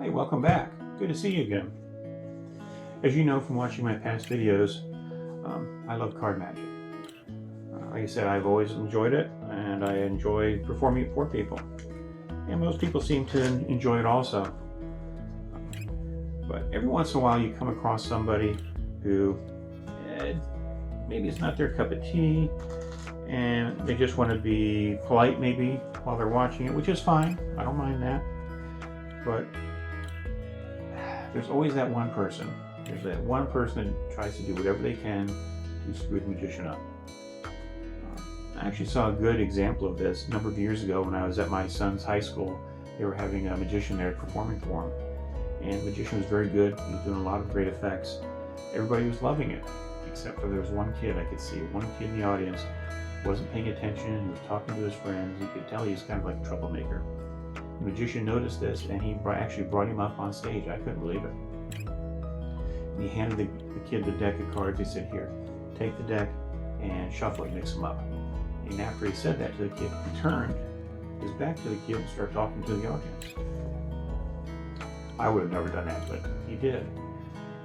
Hey, welcome back. Good to see you again. As you know from watching my past videos, I love card magic. Like I said, I've always enjoyed it, and I enjoy performing it for people. And most people seem to enjoy it also. But every once in a while you come across somebody who maybe it's not their cup of tea, and they just want to be polite maybe while they're watching it, which is fine. I don't mind that. But there's always that one person. There's that one person that tries to do whatever they can to screw the magician up. I actually saw a good example of this a number of years ago when I was at my son's high school. They were having a magician there performing for him. And the magician was very good. He was doing a lot of great effects. Everybody was loving it, except for there was one kid I could see. One kid in the audience wasn't paying attention. He was talking to his friends. You could tell he was kind of like a troublemaker. The magician noticed this, and he actually brought him up on stage. I couldn't believe it. And he handed the kid the deck of cards. He said, "Here, take the deck and shuffle it, mix them up." And after he said that to the kid, he turned his back to the kid and started talking to the audience. I would have never done that, but he did.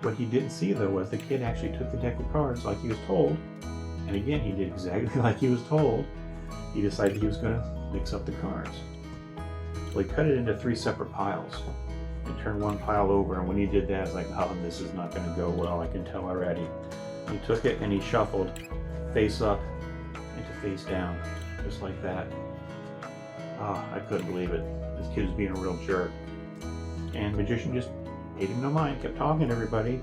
What he didn't see, though, was the kid actually took the deck of cards like he was told, and again, he did exactly like he was told. He decided he was going to mix up the cards. So he cut it into 3 separate piles and turned one pile over, and when he did that, I was like, oh, this is not going to go well, I can tell already. He took it and he shuffled face up into face down, just like that. Oh, I couldn't believe it. This kid was being a real jerk. And the magician just paid him no mind, kept talking to everybody,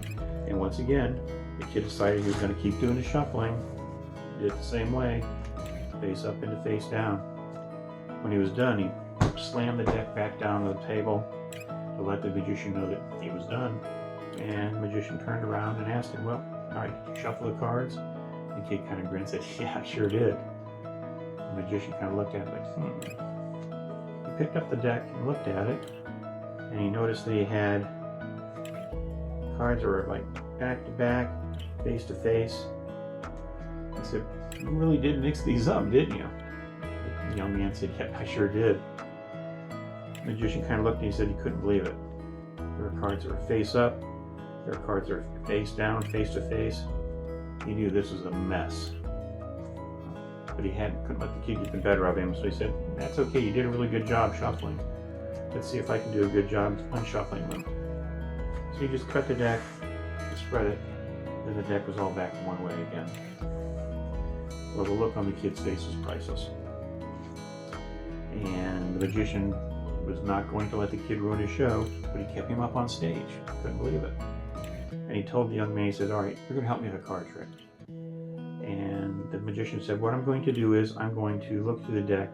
and once again, the kid decided he was going to keep doing the shuffling. Did it the same way, face up into face down. When he was done, he slammed the deck back down to the table to let the magician know that he was done. And the magician turned around and asked him, "Well, all right, did you shuffle the cards?" The kid kind of grinned and said, "Yeah, I sure did." The magician kind of looked at it like, He picked up the deck and looked at it, and he noticed that he had cards that were like back to back, face to face. He said, "You really did mix these up, didn't you?" The young man said, "Yeah, I sure did." The magician kind of looked and he said he couldn't believe it. There were cards that were face up, there were cards that were face down, face to face. He knew this was a mess. But he couldn't let the kid get the better of him, so he said, "That's okay, you did a really good job shuffling. Let's see if I can do a good job unshuffling them." So he just cut the deck, spread it, then the deck was all back one way again. Well, the look on the kid's face was priceless. And the magician was not going to let the kid ruin his show, but he kept him up on stage. Couldn't believe it. And he told the young man, he said, "All right, you're going to help me with a card trick." And the magician said, "What I'm going to do is I'm going to look through the deck,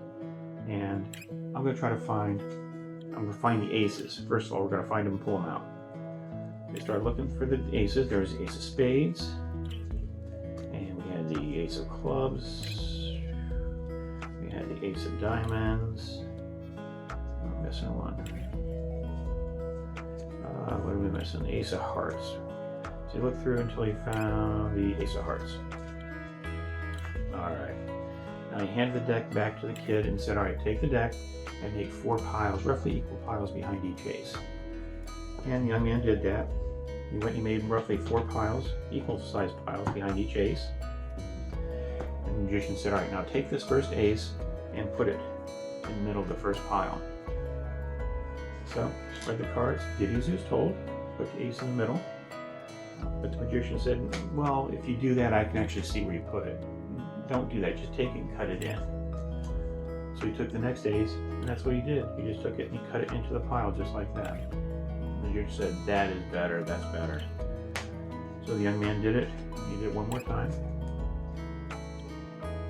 and I'm going to try to find the aces. First of all, we're going to find them and pull them out." They started looking for the aces. There was the ace of spades, and we had the ace of clubs, we had the ace of diamonds. I'm missing one. What are we missing? The ace of hearts. So he looked through until he found the ace of hearts. Alright. Now he handed the deck back to the kid and said, "All right, take the deck and make 4 piles, roughly equal piles behind each ace." And the young man did that. He went and made roughly 4 piles, equal sized piles behind each ace. And the magician said, "All right, now take this first ace and put it in the middle of the first pile." So, spread the cards, did as he was told, put the ace in the middle. But the magician said, "Well, if you do that, I can actually see where you put it. Don't do that, just take it and cut it in." So he took the next ace, and that's what he did. He just took it and he cut it into the pile just like that. The magician said, "That is better, that's better." So the young man did it. He did it one more time.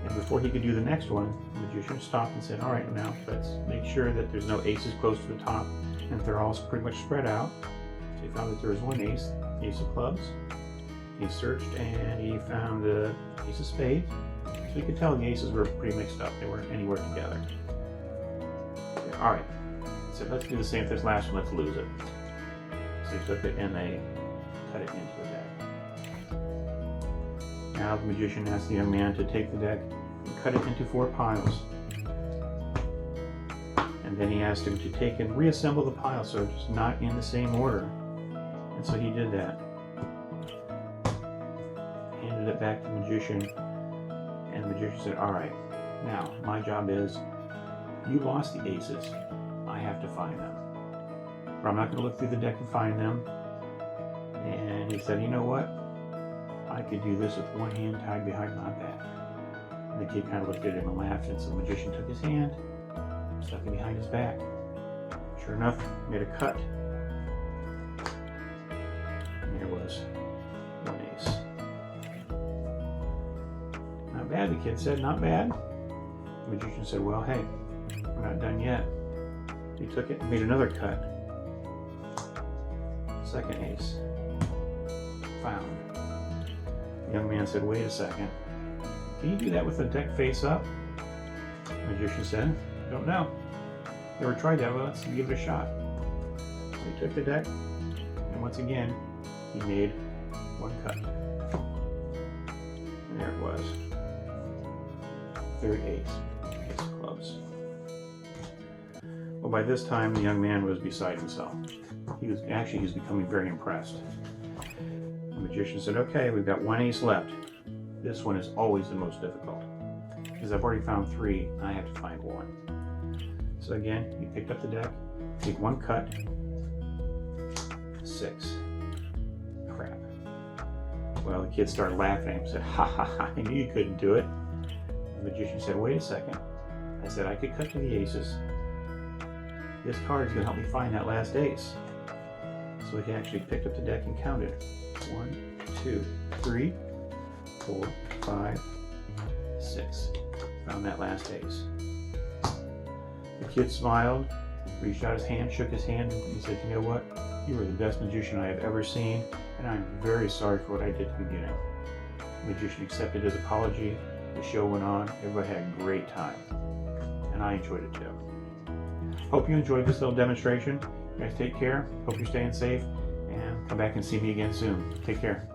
And before he could do the next one, the magician stopped and said, "All right, now let's make sure that there's no aces close to the top and they're all pretty much spread out." So he found that there was one ace, ace of clubs. He searched and he found the ace of spades. So you could tell the aces were pretty mixed up. They weren't anywhere together. Okay, all right, so let's do the same for this last one. Let's lose it. So he took it and they cut it into the deck. Now the magician asked the young man to take the deck and cut it into 4 piles. And then he asked him to take and reassemble the pile so it's not in the same order. And so he did that. Handed it back to the magician, and the magician said, all right, now my job is, you lost the aces. I have to find them. But I'm not going to look through the deck and find them. And he said, you know what? I could do this with one hand tied behind my back. And the kid kind of looked at him and laughed, and so the magician took his hand, stuck it behind his back. Sure enough, made a cut. And there was one ace. Not bad, the kid said, not bad. The magician said, well, hey, we're not done yet. He took it and made another cut. Second ace. Found. The young man said, wait a second. Can you do that with the deck face up? The magician said, don't know. Never tried that, well, let's give it a shot. So he took the deck, and once again, he made one cut. And there it was. Third ace. Ace of clubs. Well, by this time, the young man was beside himself. He was becoming very impressed. The magician said, okay, we've got one ace left. This one is always the most difficult, because I've already found three, and I have to find one. So again, he picked up the deck, made one cut, 6. Crap. Well, the kid started laughing at him and said, ha ha ha, I knew you couldn't do it. The magician said, wait a second. I said I could cut to the aces. This card is going to help me find that last ace. So he actually picked up the deck and counted. 1, 2, 3, 4, 5, 6. Found that last ace. The kid smiled, reached out his hand, shook his hand, and he said, you know what? You are the best magician I have ever seen, and I'm very sorry for what I did at the beginning. The magician accepted his apology. The show went on. Everybody had a great time. And I enjoyed it too. Hope you enjoyed this little demonstration. You guys take care. Hope you're staying safe. And come back and see me again soon. Take care.